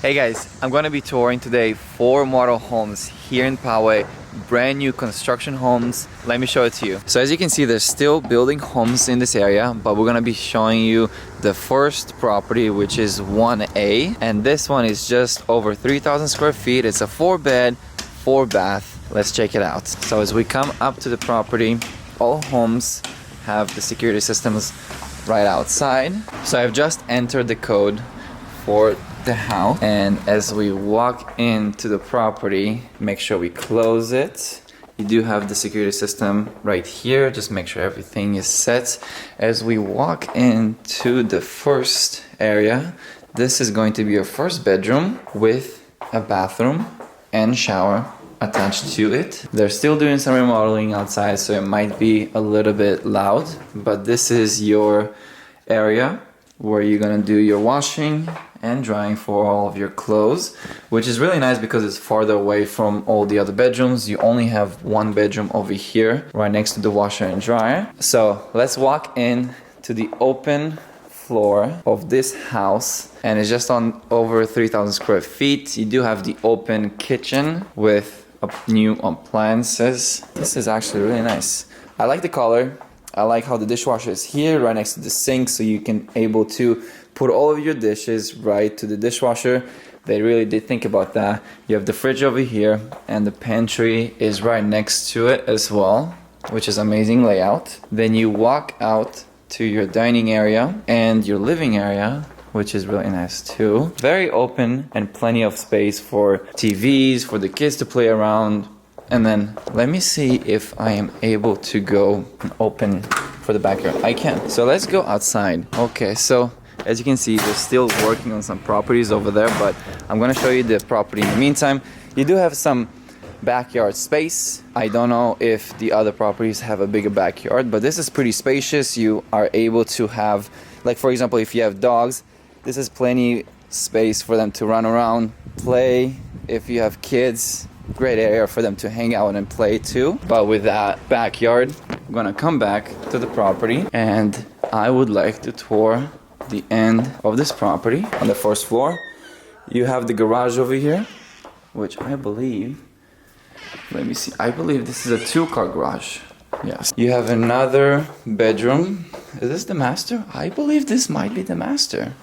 Hey guys, I'm going to be touring today 4 model homes here in Poway, brand new construction homes. Let me show it to you. So as you can see, they're still building homes in this area, but we're going to be showing you the first property, which is 1A, and this one is just over 3,000 square feet. It's a 4-bed, 4-bath. Let's check it out. So as we come up to the property, all homes have the security systems right outside. So I've just entered the code for the house, and as we walk into the property, make sure we close it. You do have the security system right here. Just make sure everything is set. As we walk into the first area, this is going to be your first bedroom with a bathroom and shower attached to it. They're still doing some remodeling outside, so it might be a little bit loud, but this is your area where you're gonna do your washing and drying for all of your clothes, which is really nice because it's farther away from all the other bedrooms. You only have one bedroom over here right next to the washer and dryer. So let's walk in to the open floor of this house, and it's just on over 3,000 square feet. You do have the open kitchen with new appliances. This is actually really nice. I like the color. I like how the dishwasher is here right next to the sink, so you can able to put all of your dishes right to the dishwasher. They really did think about that. You have the fridge over here, and the pantry is right next to it as well, which is amazing layout. Then you walk out to your dining area and your living area, which is really nice too. Very open and plenty of space for TVs, for the kids to play around. And then let me see if I am able to go and open for the backyard. I can. So let's go outside. Okay, so as you can see, they're still working on some properties over there, but I'm gonna show you the property in the meantime. You do have some backyard space. I don't know if the other properties have a bigger backyard, but this is pretty spacious. You are able to have, like for example, if you have dogs, this is plenty space for them to run around, play. If you have kids, great area for them to hang out and play too. But with that backyard, I'm gonna come back to the property, and I would like to tour the end of this property. On the first floor, you have the garage over here, which I believe, let me see, I believe this is a 2-car garage. Yes. You have another bedroom. Is this the master? I believe this might be the master.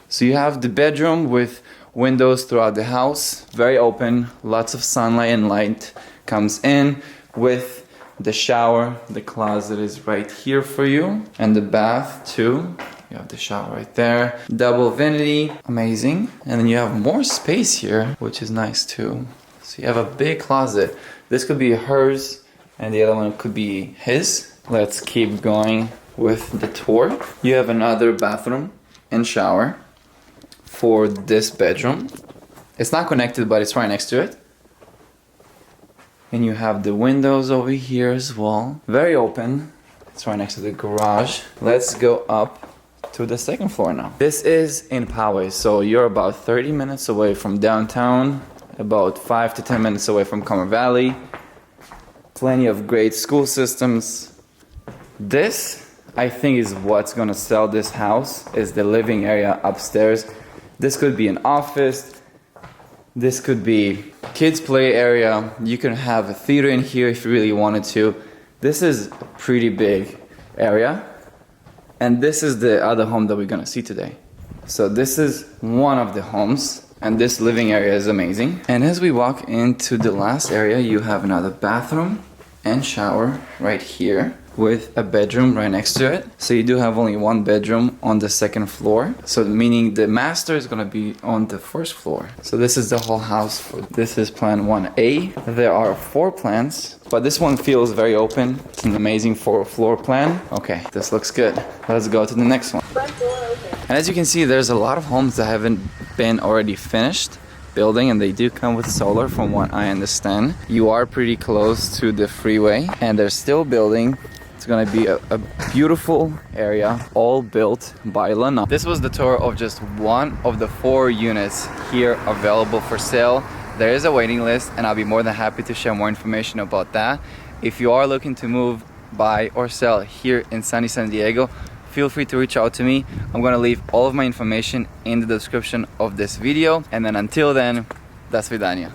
So you have the bedroom with windows throughout the house, very open, lots of sunlight and light comes in with the shower. The closet is right here for you, and the bath too. You have the shower right there, double vanity, amazing. And then you have more space here, which is nice too. So you have a big closet. This could be hers and the other one could be his. Let's keep going with the tour. You have another bathroom and shower for this bedroom. It's not connected, but it's right next to it. And you have the windows over here as well. Very open. It's right next to the garage. Let's go up to the second floor now. This is in Poway, so you're about 30 minutes away from downtown, about 5 to 10 minutes away from Comer Valley. Plenty of great school systems. This, I think, is what's gonna sell this house, is the living area upstairs. This could be an office. This could be kids play area. You can have a theater in here if you really wanted to. This is a pretty big area. And this is the other home that we're gonna see today. So this is one of the homes, and this living area is amazing. And as we walk into the last area, you have another bathroom and shower right here with a bedroom right next to it. So you do have only one bedroom on the second floor. So meaning the master is gonna be on the first floor. So this is the whole house. This is plan 1A. There are 4 plans, but this one feels very open. It's an amazing floor plan. Okay, this looks good. Let's go to the next one. And as you can see, there's a lot of homes that haven't been already finished building, and they do come with solar from what I understand. You are pretty close to the freeway, and they're still building. It's gonna be a beautiful area, all built by Lennar. This was the tour of just one of the 4 units here available for sale. There is a waiting list, and I'll be more than happy to share more information about that. If you are looking to move, buy, or sell here in sunny San Diego, feel free to reach out to me. I'm gonna leave all of my information in the description of this video. And then until then, до свидания.